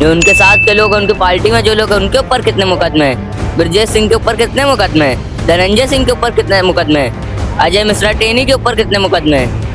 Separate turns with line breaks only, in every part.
जो उनके साथ के लोग, उनकी पार्टी में जो लोग हैं, उनके ऊपर कितने मुकदमे हैं? ब्रजेश सिंह के ऊपर कितने मुकदमे हैं? धनंजय सिंह के ऊपर कितने मुकदमे हैं? अजय मिश्रा टेनी के ऊपर कितने मुकदमे हैं?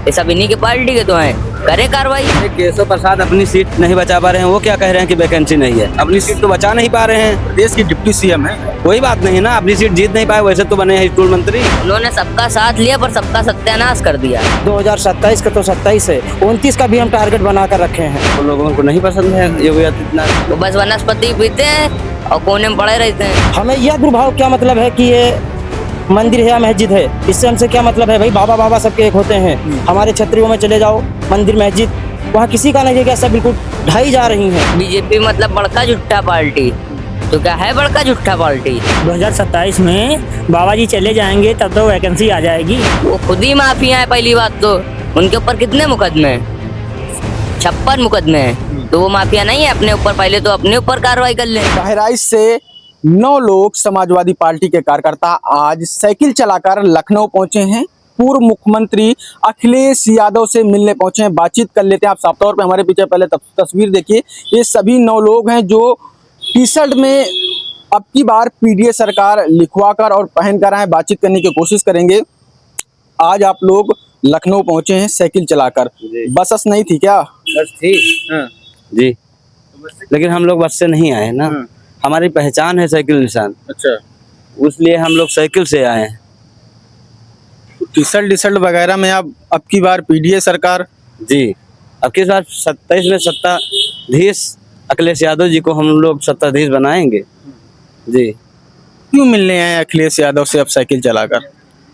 ये सब इन्हीं की पार्टी के तो हैं। करे कार्रवाई।
केशव प्रसाद अपनी सीट नहीं बचा पा रहे हैं, वो क्या कह रहे हैं कि वैकेंसी नहीं है? अपनी सीट तो बचा नहीं पा रहे हैं।
देश की डिप्टी सीएम है।
कोई बात नहीं ना, अपनी सीट जीत नहीं पाए, वैसे तो बने हैं स्कूल मंत्री।
उन्होंने सबका साथ लिया पर सबका सत्यानाश कर दिया।
2027 का तो 27 है, 29 का भी हम टारगेट बना कर रखे हैं।
तो लोगों को नहीं पसंद है योगी आदित्यनाथ।
वो बस वनस्पति पीते हैं और कोने में पड़े रहते हैं।
हमें यह दुर्भाव क्या मतलब है कि ये मंदिर है या मस्जिद है, इससे हमसे क्या मतलब है भाई? बाबा बाबा सबके एक होते हैं। हमारे क्षत्रियों में चले जाओ, मंदिर मस्जिद वहाँ किसी का नहीं है, क्या सब बिल्कुल ढाई जा रही हैं।
बीजेपी मतलब बड़का झुट्टा पार्टी, तो क्या है बड़का झुट्टा पार्टी?
2027 में बाबा जी चले जाएंगे तब तो वैकेंसी आ जाएगी।
वो खुद ही माफिया है। पहली बात तो उनके ऊपर कितने मुकदमे हैं? 56 मुकदमे हैं। तो वो माफिया नहीं है अपने ऊपर? पहले तो अपने ऊपर कार्रवाई कर लें।
बहराइच से 9 लोग समाजवादी पार्टी के कार्यकर्ता आज साइकिल चलाकर लखनऊ पहुंचे हैं। पूर्व मुख्यमंत्री अखिलेश यादव से मिलने पहुंचे हैं। बातचीत कर लेते हैं। आप साफ तौर पे हमारे पीछे पहले तस्वीर देखिए। ये सभी 9 लोग हैं जो टी शर्ट में अब की बार पीडीए सरकार लिखवाकर और पहन कर आए। बातचीत करने की कोशिश करेंगे। आज आप लोग लखनऊ पहुंचे हैं साइकिल चलाकर, बस नहीं थी क्या?
बस थी जी, लेकिन हम लोग बस से नहीं आए ना, हमारी पहचान है साइकिल निशान।
अच्छा,
उसलिए हम लोग साइकिल से आए हैं।
टी शर्ट वगैरह में आप अब की बार पीडीए सरकार
जी, अब किस बार 27 में सत्ताधीश अखिलेश यादव जी को हम लोग सत्ताधीश बनाएंगे जी।
क्यों मिलने आए अखिलेश यादव से अब साइकिल चलाकर?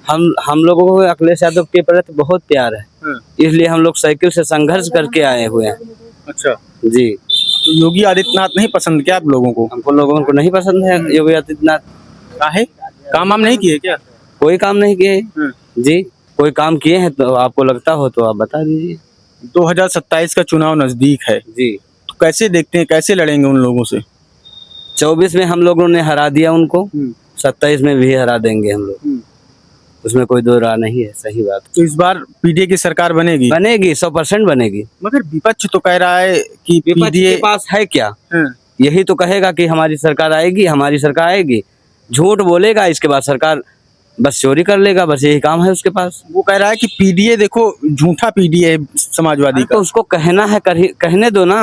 हम लोगों को अखिलेश यादव के प्रति बहुत प्यार है, इसलिए हम लोग साइकिल से संघर्ष करके आए हुए हैं।
अच्छा
जी,
तो योगी आदित्यनाथ नहीं पसंद क्या आप लोगों को?
हमको लोगों को नहीं पसंद है योगी आदित्यनाथ।
काहे? काम हम नहीं किए क्या?
कोई काम नहीं किए जी। कोई काम किए हैं तो आपको लगता हो तो आप बता दीजिए।
2027 का चुनाव नजदीक है
जी,
तो कैसे देखते हैं, कैसे लड़ेंगे उन लोगों से?
24 में हम लोगों ने हरा दिया उनको, 27 में भी हरा देंगे हम लोग, उसमें कोई दो राह नहीं है। सही बात।
तो इस बार पीडीए की सरकार बनेगी?
बनेगी, 100% बनेगी।
मगर विपक्ष तो कह रहा है कि
विपक्ष
पीडीए
के पास है क्या? यही तो कहेगा कि हमारी सरकार आएगी, हमारी सरकार आएगी, झूठ बोलेगा, इसके बाद सरकार बस चोरी कर लेगा, बस यही काम है उसके पास।
वो कह रहा है कि पीडीए देखो झूठा पीडीए है समाजवादी का।
तो उसको कहना है, कहने दो ना।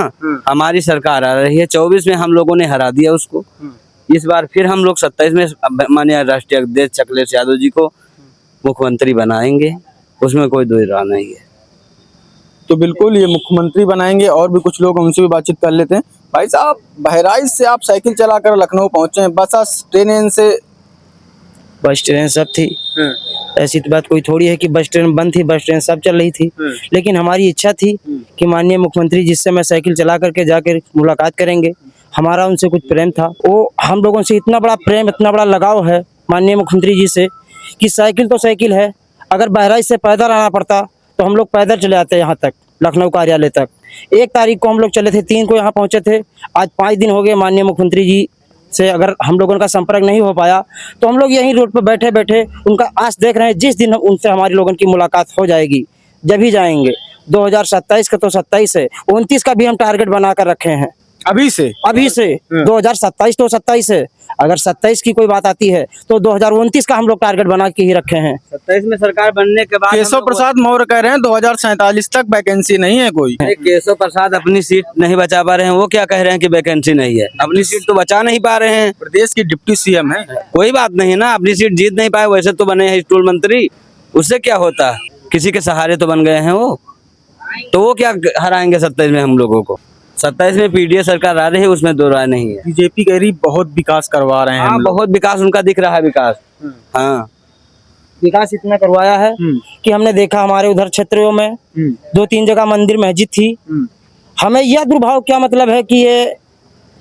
हमारी सरकार आ रही है, 24 में हम लोगों ने हरा दिया उसको, इस बार फिर हम लोग 27 में माननीय राष्ट्रीय अध्यक्ष अखिलेश यादव जी को मुख्यमंत्री बनाएंगे, उसमें कोई दो राह नहीं है।
तो बिल्कुल ये मुख्यमंत्री बनाएंगे। और भी कुछ लोग, उनसे भी बातचीत कर लेते हैं। भाई साहब, बहराइच से आप साइकिल चलाकर लखनऊ पहुंचे हैं, बस ट्रेन से?
बस ट्रेन सब थी, ऐसी तो बात कोई थोड़ी है कि बस ट्रेन बंद थी, बस ट्रेन सब चल रही थी। लेकिन हमारी इच्छा थी कि माननीय मुख्यमंत्री जिससे मैं साइकिल चला करके जाकर मुलाकात करेंगे, हमारा उनसे कुछ प्रेम था। वो हम लोगों से इतना बड़ा प्रेम, इतना बड़ा लगाव है माननीय मुख्यमंत्री जी से कि साइकिल तो साइकिल है, अगर बहराइच से पैदल आना पड़ता तो हम लोग पैदल चले आते यहाँ तक, लखनऊ कार्यालय तक। 1 तारीख को हम लोग चले थे, 3 को यहाँ पहुँचे थे। आज 5 दिन हो गए। माननीय मुख्यमंत्री जी से अगर हम लोगों का संपर्क नहीं हो पाया तो हम लोग यहीं रोड पर बैठे बैठे उनका आस देख रहे हैं। जिस दिन उनसे हमारी लोगों की मुलाकात हो जाएगी, जब ही जाएंगे। 2027 का तो 27 है, 29 का भी हम टारगेट बना कर रखे हैं।
अभी से
2027 तो 27 है, अगर 27 की कोई बात आती है तो 2029 का हम लोग टारगेट बना के ही रखे हैं।
27 में सरकार बनने के बाद
केशव प्रसाद मौर्य कह रहे हैं 2047 तक वैकेंसी नहीं है कोई।
केशव प्रसाद अपनी सीट नहीं बचा पा रहे हैं, वो क्या कह रहे हैं कि वैकेंसी नहीं है? अपनी सीट तो बचा नहीं पा रहे हैं।
प्रदेश की डिप्टी सीएम है।
कोई बात नहीं ना, अपनी सीट जीत नहीं पाए, वैसे तो बने हैं स्कूल मंत्री, उससे क्या होता? किसी के सहारे तो बन गए हैं वो, तो वो क्या हराएंगे 27 में हम लोगों को? 27 में पीडीए सरकार आ रही है, उसमें दो राय नहीं है।
बीजेपी कह रही बहुत विकास करवा रहे हैं।
हाँ, बहुत विकास उनका दिख रहा है, विकास। हाँ,
विकास इतना करवाया है कि हमने देखा हमारे उधर क्षेत्रों में 2-3 जगह मंदिर मस्जिद थी। हमें यह दुर्भाव क्या मतलब है कि ये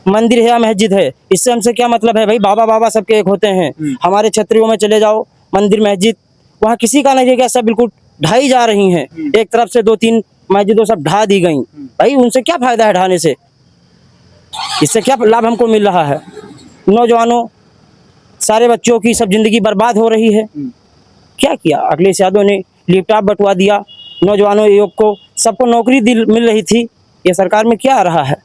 मंदिर है या मस्जिद है, इससे हमसे क्या मतलब है भाई? बाबा बाबा सबके एक होते हैं। हमारे क्षेत्रों में चले जाओ, मंदिर मस्जिद वहाँ किसी का नहीं है, क्या सब बिल्कुल ढाई जा रही हैं। एक तरफ से 2-3 मस्जिदों सब ढा दी गई। भाई उनसे क्या फायदा है ढाने से? इससे क्या लाभ हमको मिल रहा है? नौजवानों, सारे बच्चों की सब जिंदगी बर्बाद हो रही है। क्या किया अखिलेश यादव ने? लैपटॉप बंटवा दिया नौजवानों, युवक को, सबको नौकरी मिल रही थी। ये सरकार में क्या आ रहा है?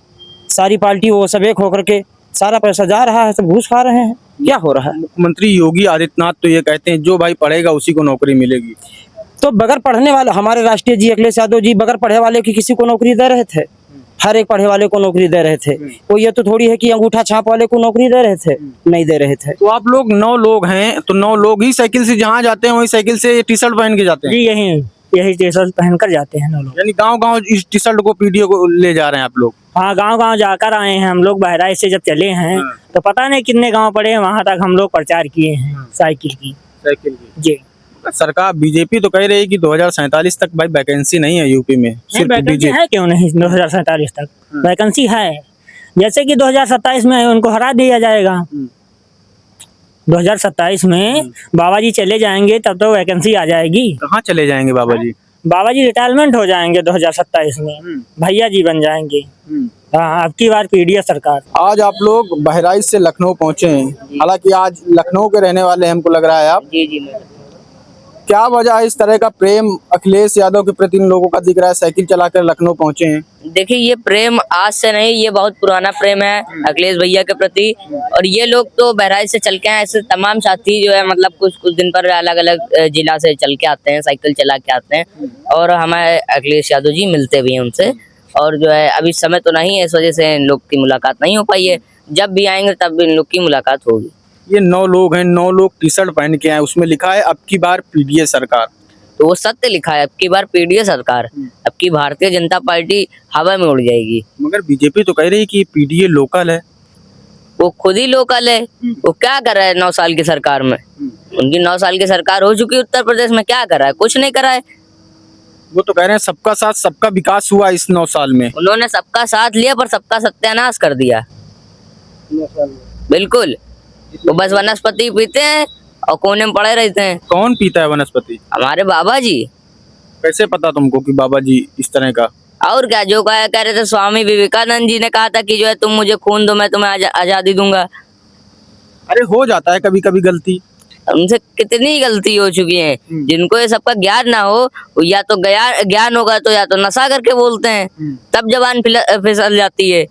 सारी पार्टी वो सब एक होकर के सारा पैसा जा रहा है, सब घूस खा रहे हैं। क्या हो रहा है?
मुख्यमंत्री योगी आदित्यनाथ तो ये कहते हैं जो भाई पढ़ेगा उसी को नौकरी मिलेगी।
तो बगैर पढ़ने वाले हमारे राष्ट्रीय जी अखिलेश यादव जी बगैर पढ़े वाले की किसी को नौकरी दे रहे थे, हर एक पढ़े वाले को नौकरी दे रहे थे। कोई ये तो थोड़ी है कि अंगूठा छाप वाले को नौकरी दे रहे थे, नहीं दे रहे थे।
तो आप लोग 9 लोग हैं, तो 9 लोग ही साइकिल से जहाँ जाते हैं वही साइकिल से टी शर्ट पहन के जाते हैं।
जी यही टी शर्ट पहन कर जाते हैं लोग।
यानी गांव-गांव इस टी शर्ट को पीडीओ को ले जा रहे हैं आप लोग।
हाँ, गांव जाकर आए हैं हम लोग। बहराइच से जब चले हैं तो पता नहीं कितने गांव पड़े हैं, वहां तक हम लोग प्रचार किए हैं साइकिल की। जी
सरकार बीजेपी तो कह रही है कि 2047 तक भाई वैकेंसी नहीं है यूपी में, सिर्फ
वैकेंसी
बीजेपी।
है, क्यों नहीं? 2047 तक वैकेंसी है। जैसे कि 2027 में उनको हरा दिया जाएगा। 2027 में बाबा जी चले जाएंगे तब तो वैकेंसी आ जाएगी।
कहाँ चले जाएंगे बाबा जी?
बाबा जी रिटायरमेंट हो जाएंगे 2027 में, भैया जी बन जाएंगे। हाँ, अब की बार पीडीएफ सरकार।
आज आप लोग बहराइच से लखनऊ पहुंचे हैं, हालांकि आज लखनऊ के रहने वाले हैं, हमको लग रहा है आप।
जी
क्या वजह है इस तरह का प्रेम अखिलेश यादव के प्रति इन लोगों का दिख रहा है, साइकिल चलाकर लखनऊ पहुंचे हैं?
देखिए, ये प्रेम आज से नहीं, ये बहुत पुराना प्रेम है अखिलेश भैया के प्रति। और ये लोग तो बहराइच से चल के आए, ऐसे तमाम साथी जो है मतलब कुछ दिन पर अलग अलग जिला से चल के आते हैं, साइकिल चला के आते हैं। और हमारे अखिलेश यादव जी मिलते भी हैं उनसे। और जो है अभी समय तो नहीं है, इस वजह से इन लोग की मुलाकात नहीं हो पाई है। जब भी आएंगे तब इन लोग की मुलाकात होगी।
ये 9 लोग हैं, 9 लोग टी शर्ट पहन के आए, उसमें लिखा है अब की बार पीडीए सरकार।
तो वो सत्य लिखा है, अब की बार पीडीए सरकार, अब की भारतीय जनता पार्टी हवा में उड़ जाएगी।
मगर बीजेपी तो कह रही है कि पीडीए लोकल है।
वो खुद ही लोकल है। वो क्या कर रहा है 9 साल की सरकार में? उनकी 9 साल की सरकार हो चुकी है उत्तर प्रदेश में, क्या कर रहा है? कुछ नहीं करा है।
वो तो कह रहे हैं सबका साथ सबका विकास हुआ इस 9 साल में।
उन्होंने सबका साथ लिया पर सबका सत्यानाश कर दिया। बिल्कुल, वो बस वनस्पति पीते हैं और कोने में पड़े रहते हैं।
कौन पीता है वनस्पति?
हमारे बाबा जी।
कैसे पता तुमको कि बाबा जी इस तरह का?
और क्या, जो कह रहे थे स्वामी विवेकानंद जी ने कहा था कि जो है तुम मुझे खून दो मैं तुम्हें आजादी दूंगा।
अरे हो जाता है कभी कभी गलती।
उनसे कितनी गलती हो चुकी है। जिनको ये सबका ज्ञान ना हो, या तो ज्ञान होगा तो या तो नशा करके बोलते हैं, तब जबान फिसल जाती है।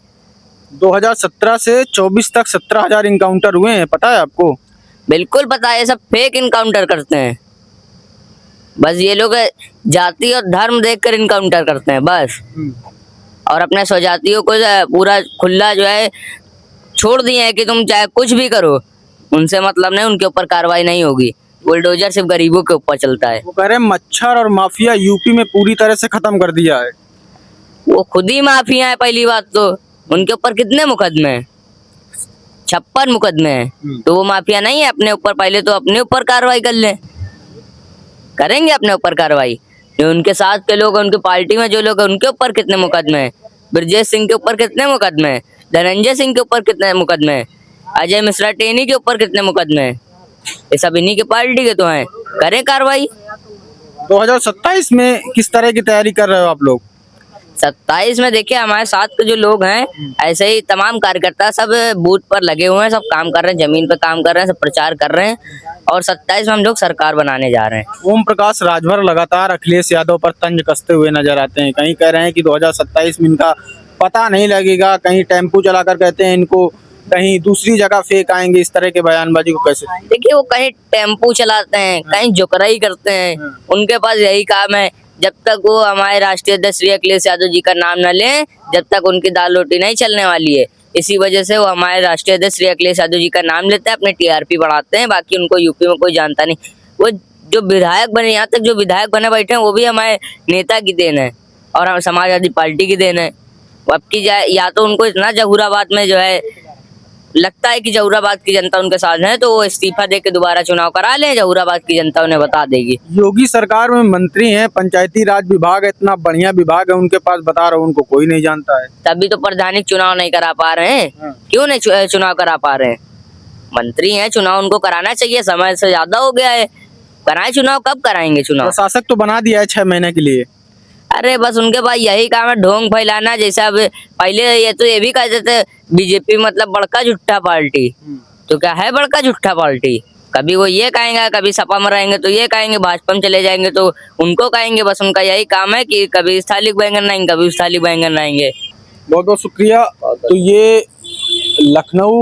2017 से 24 तक 17,000 इनकाउंटर हुए हैं, पता है आपको?
बिल्कुल पता है, सब फेक इनकाउंटर करते हैं। बस ये लोग जाति और धर्म देखकर इनकाउंटर करते हैं बस। और अपने स्वजातियों को पूरा खुला जो है छोड़ दिए हैं कि तुम चाहे कुछ भी करो, उनसे मतलब नहीं, उनके ऊपर कार्रवाई नहीं होगी। बुलडोजर सिर्फ गरीबों के ऊपर चलता है।
वो कह रहे हैं मच्छर और माफिया यूपी में पूरी तरह से खत्म कर दिया है।
वो खुद ही माफिया है। पहली बात तो उनके ऊपर कितने मुकदमे हैं? 56 मुकदमे हैं। तो वो माफिया नहीं है अपने ऊपर? पहले तो अपने ऊपर कार्रवाई कर लें। करेंगे अपने ऊपर कार्रवाई। जो उनके साथ के लोग, उनकी पार्टी में जो लोग हैं, उनके ऊपर कितने मुकदमे हैं? ब्रजेश सिंह के ऊपर कितने मुकदमे हैं? धनंजय सिंह के ऊपर कितने मुकदमे हैं? अजय मिश्रा टेनी के ऊपर कितने मुकदमे हैं? ये सब इन्हीं के पार्टी के तो हैं। करें कार्रवाई।
2027 में किस तरह की तैयारी कर रहे हो आप लोग?
27 में देखिए, हमारे साथ के जो लोग हैं, ऐसे ही तमाम कार्यकर्ता सब बूथ पर लगे हुए हैं, सब काम कर रहे हैं, जमीन पे काम कर रहे हैं, सब प्रचार कर रहे हैं। और 27 में हम लोग सरकार बनाने जा रहे हैं।
ओम प्रकाश राजभर लगातार अखिलेश यादव पर तंज कसते हुए नजर आते हैं। कहीं कह रहे हैं कि 2027 में इनका पता नहीं लगेगा, कहीं टेम्पू चलाकर कहते हैं इनको कहीं दूसरी जगह फेंक आएंगे। इस तरह के बयानबाजी को कैसे?
देखिए, वो कहीं टेम्पू चलाते हैं, कहीं जुकराई करते हैं, उनके पास यही काम है। जब तक वो हमारे राष्ट्रीय अध्यक्ष श्री अखिलेश यादव जी का नाम न लें, जब तक उनकी दाल रोटी नहीं चलने वाली है। इसी वजह से वो हमारे राष्ट्रीय अध्यक्ष श्री अखिलेश यादव जी का नाम लेते हैं, अपने टीआरपी बढ़ाते हैं। बाकी उनको यूपी में कोई जानता नहीं। वो जो विधायक बने, यहाँ तक जो विधायक बने बैठे हैं, वो भी हमारे नेता की देन है और हम समाजवादी पार्टी की देन है। अब की जाए, या तो उनको इतना जहूराबाद में जो है लगता है कि जहूराबाद की जनता उनके साथ है, तो वो इस्तीफा दे के दोबारा चुनाव करा लें, जहूराबाद की जनता उन्हें बता देगी।
योगी सरकार में मंत्री हैं, पंचायती राज विभाग है, इतना बढ़िया विभाग है उनके पास, बता रहा हूँ उनको कोई नहीं जानता है।
तभी तो प्रधानिक चुनाव नहीं करा पा रहे हैं। क्यों नहीं चुनाव करा पा रहे हैं? मंत्री हैं, चुनाव उनको कराना चाहिए, समय से ज्यादा हो गया है। कराएं चुनाव, कब कराएंगे चुनाव?
प्रशासक तो बना दिया है 6 महीने के लिए।
अरे बस उनके पास यही काम है, ढोंग फैलाना। जैसे अब पहले ये भी कहते थे बीजेपी मतलब बड़का झूठा पार्टी। तो क्या है बड़का झूठा पार्टी? कभी वो ये कहेंगे, कभी सपा में रहेंगे तो ये कहेंगे, भाजपा में चले जाएंगे तो उनको कहेंगे। बस उनका यही काम है कि कभी इस थाली बैंगन लाएंगे, कभी उस थाली बैंगन लाएंगे।
बहुत बहुत शुक्रिया। तो ये लखनऊ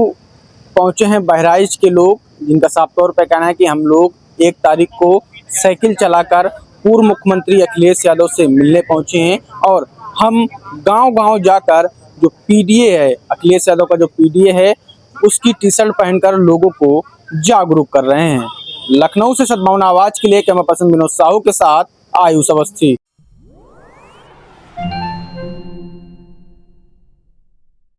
पहुंचे हैं बहराइच के लोग, जिनका साफ तौर पे कहना है कि हम लोग 1 तारीख को साइकिल चलाकर पूर्व मुख्यमंत्री अखिलेश यादव से मिलने पहुंचे हैं और हम गांव-गांव जाकर जो पीडीए है, अखिलेश यादव का जो पीडीए है, उसकी टी शर्ट पहनकर लोगों को जागरूक कर रहे हैं। लखनऊ से सद्भावना आवाज के लिए कैमरा पर्सन विनोद साहू के साथ आयुष अवस्थी।